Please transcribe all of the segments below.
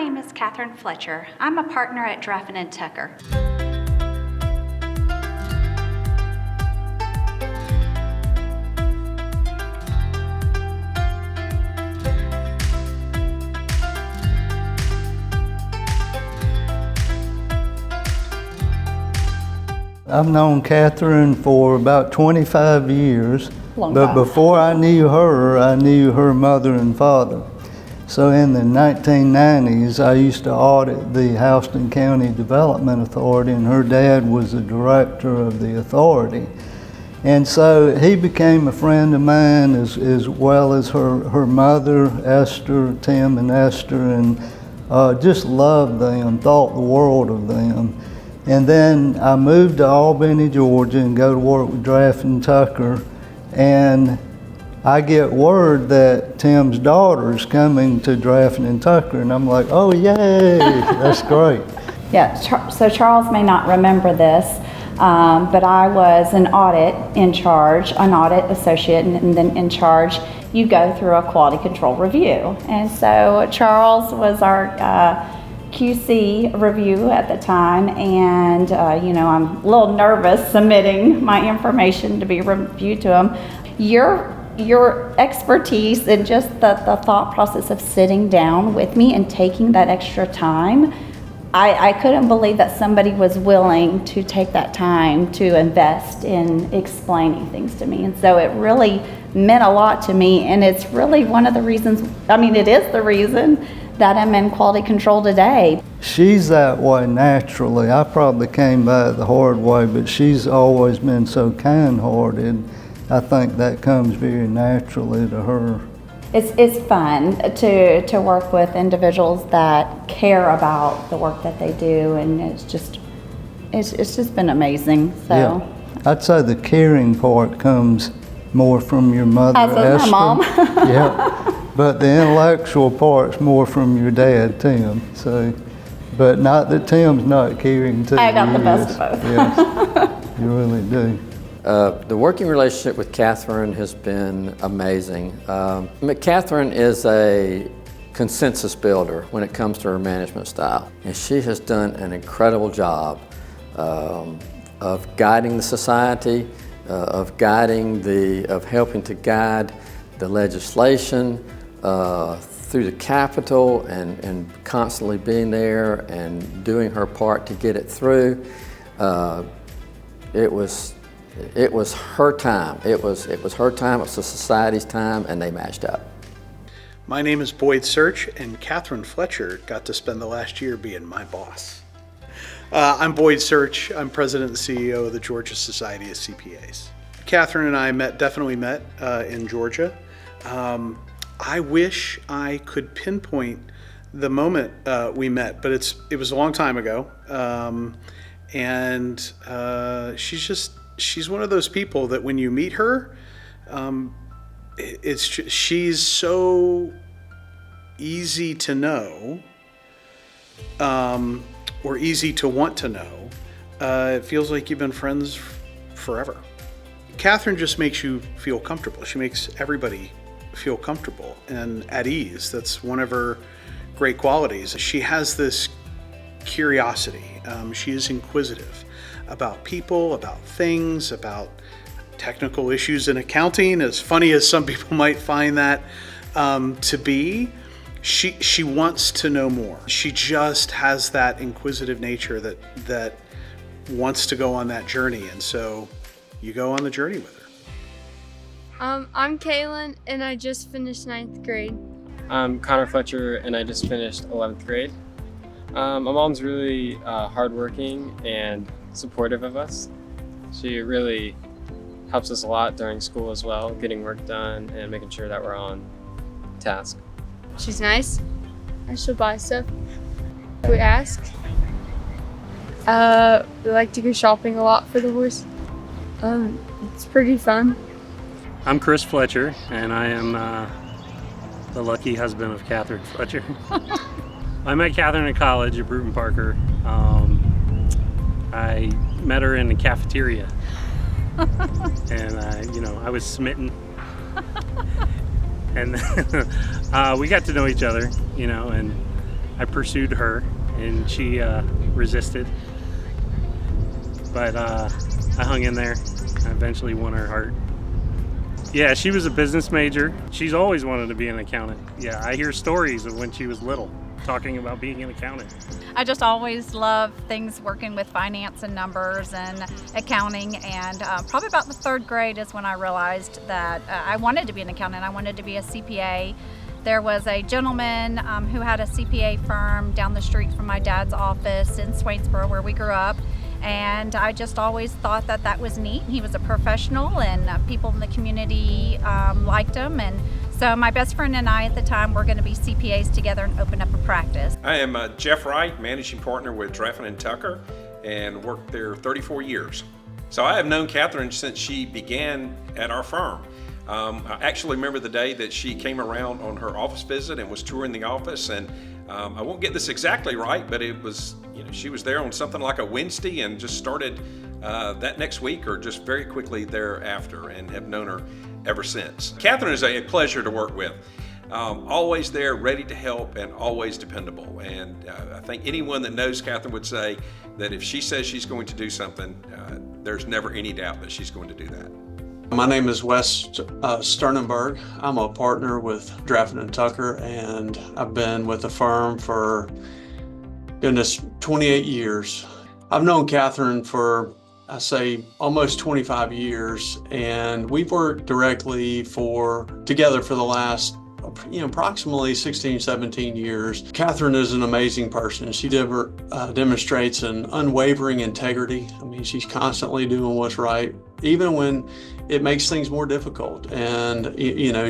name is Kathryn Fletcher. I'm a partner at Draffin & Tucker. I've known Kathryn for about 25 years, but before I knew her mother and father. So in the 1990s, I used to audit the Houston County Development Authority, and her dad was the director of the authority. And so he became a friend of mine as well as her mother, Esther, Tim and Esther, and just loved them, thought the world of them. And then I moved to Albany, Georgia, and go to work with Draffin Tucker. And I get word that Tim's daughter's coming to Draffin Tucker, and I'm like, oh, yay, that's great. Yeah, so Charles may not remember this, but I was an audit associate, and then in charge, you go through a quality control review. And so Charles was our QC review at the time, and I'm a little nervous submitting my information to be reviewed to him. Your expertise and just the thought process of sitting down with me and taking that extra time, I couldn't believe that somebody was willing to take that time to invest in explaining things to me. And so it really meant a lot to me, and it's really one of the reasons, it is the reason that I'm in quality control today. She's that way naturally. I probably came by it the hard way, but she's always been so kind-hearted. I think that comes very naturally to her. It's fun to work with individuals that care about the work that they do, and it's just been amazing. So yeah. I'd say the caring part comes more from your mother, Esther. My mom. Yeah. But the intellectual part's more from your dad, Tim. So, but not that Tim's not caring too. I got the best of both. Yes, you really do. The working relationship with Kathryn has been amazing. Kathryn is a consensus builder when it comes to her management style, and she has done an incredible job of guiding the society, of helping to guide the legislation through the Capitol, and constantly being there and doing her part to get it through. It was her time. It was her time. It was the society's time, and they matched up. My name is Boyd Search, and Kathryn Fletcher got to spend the last year being my boss. I'm Boyd Search. I'm president and CEO of the Georgia Society of CPAs. Kathryn and I definitely met in Georgia. I wish I could pinpoint the moment we met, but it was a long time ago. She's one of those people that when you meet her, she's so easy to know, or easy to want to know. It feels like you've been friends forever. Kathryn just makes you feel comfortable. She makes everybody feel comfortable and at ease. That's one of her great qualities. She has this curiosity. She is inquisitive about people, about things, about technical issues in accounting. As funny as some people might find that to be, she wants to know more. She just has that inquisitive nature that wants to go on that journey, and so you go on the journey with her. I'm Kaylin, and I just finished 9th grade. I'm Connor Fletcher, and I just finished 11th grade. My mom's really hardworking and supportive of us. She really helps us a lot during school as well, getting work done and making sure that we're on task. She's nice. I should buy stuff. We ask. We like to go shopping a lot for the horse. It's pretty fun. I'm Chris Fletcher, and I am the lucky husband of Kathryn Fletcher. I met Kathryn in college at Bruton Parker. I met her in the cafeteria, and I was smitten. And we got to know each other, and I pursued her, and she resisted. But I hung in there. I eventually won her heart. Yeah, she was a business major. She's always wanted to be an accountant. Yeah, I hear stories of when she was little, talking about being an accountant. I just always love things working with finance and numbers and accounting, and probably about the third grade is when I realized that I wanted to be an accountant. I wanted to be a CPA. There was a gentleman who had a CPA firm down the street from my dad's office in Swainsboro, where we grew up, and I just always thought that that was neat. He was a professional, and people in the community liked him, and so my best friend and I at the time were going to be CPAs together and open up a practice. I am Jeff Wright, managing partner with Draffin & Tucker, and worked there 34 years. So I have known Kathryn since she began at our firm. I actually remember the day that she came around on her office visit and was touring the office, and I won't get this exactly right, but it was, she was there on something like a Wednesday and just started that next week or just very quickly thereafter, and have known her ever since. Kathryn is a pleasure to work with. Always there, ready to help, and always dependable. And I think anyone that knows Kathryn would say that if she says she's going to do something, there's never any doubt that she's going to do that. My name is Wes Sternenberg. I'm a partner with Draffin & Tucker, and I've been with the firm for, 28 years. I've known Kathryn for, I say, almost 25 years, and we've worked directly together for the last approximately 16, 17 years. Kathryn is an amazing person. She demonstrates an unwavering integrity. I mean, she's constantly doing what's right, even when it makes things more difficult. And,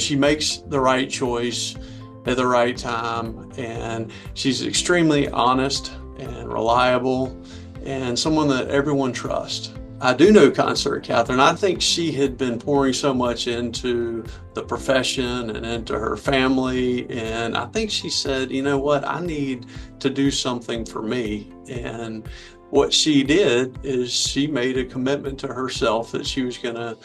she makes the right choice at the right time. And she's extremely honest and reliable and someone that everyone trusts. I do know Concert Kathryn. I think she had been pouring so much into the profession and into her family. And I think she said, you know what, I need to do something for me. And what she did is she made a commitment to herself that she was going to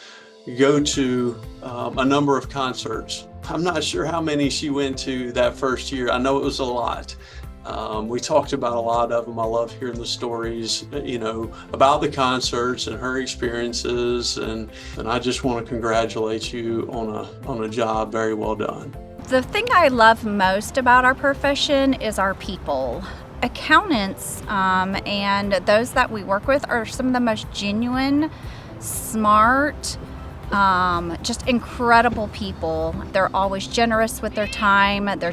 go to a number of concerts. I'm not sure how many she went to that first year. I know it was a lot. We talked about a lot of them. I love hearing the stories, about the concerts and her experiences. And I just want to congratulate you on a job very well done. The thing I love most about our profession is our people. Accountants and those that we work with are some of the most genuine, smart, just incredible people. They're always generous with their time. They're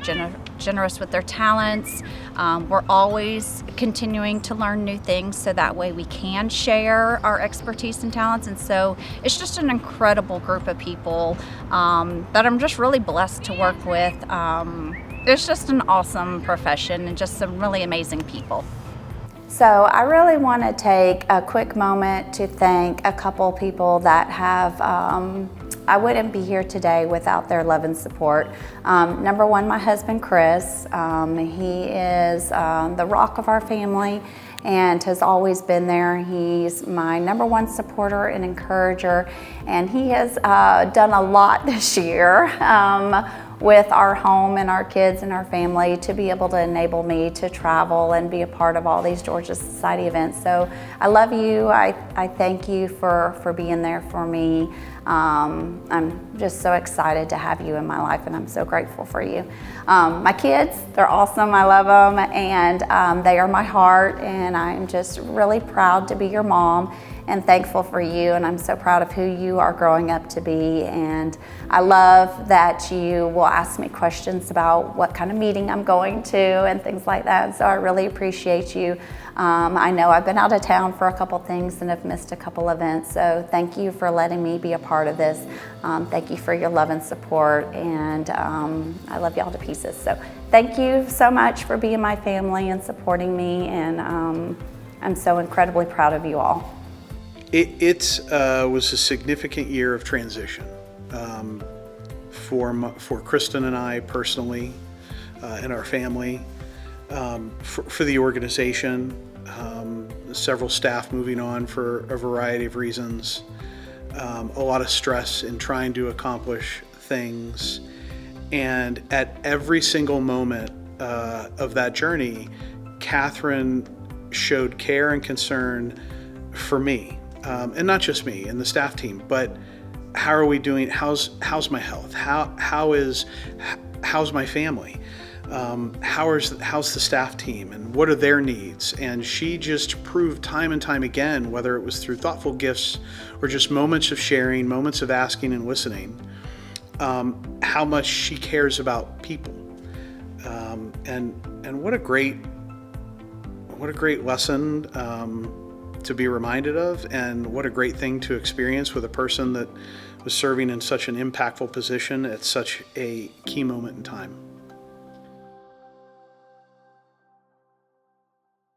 generous with their talents. We're always continuing to learn new things so that way we can share our expertise and talents. And so it's just an incredible group of people that I'm just really blessed to work with. It's just an awesome profession and just some really amazing people. So I really want to take a quick moment to thank a couple people that have, I wouldn't be here today without their love and support. Number one, my husband, Chris. He is the rock of our family and has always been there. He's my number one supporter and encourager, and he has done a lot this year with our home and our kids and our family to be able to enable me to travel and be a part of all these Georgia Society events. So I love you. I thank you for being there for me. I'm just so excited to have you in my life, and I'm so grateful for you. My kids, they're awesome. I love them, and they are my heart, and I'm just really proud to be your mom and thankful for you, and I'm so proud of who you are growing up to be. And I love that you will ask me questions about what kind of meeting I'm going to and things like that, and so I really appreciate you. I know I've been out of town for a couple things and have missed a couple events, so thank you for letting me be a part of this. Thank you for your love and support, and I love y'all to pieces. So thank you so much for being my family and supporting me, and I'm so incredibly proud of you all. It was a significant year of transition for Kristen and I personally, and our family, for the organization, several staff moving on for a variety of reasons, a lot of stress in trying to accomplish things, and at every single moment of that journey, Kathryn showed care and concern for me, and not just me and the staff team, but how are we doing? How's my health? How's my family? How's the staff team, and what are their needs? And she just proved time and time again, whether it was through thoughtful gifts or just moments of sharing, moments of asking and listening, how much she cares about people. And what a great lesson to be reminded of, and what a great thing to experience with a person that was serving in such an impactful position at such a key moment in time.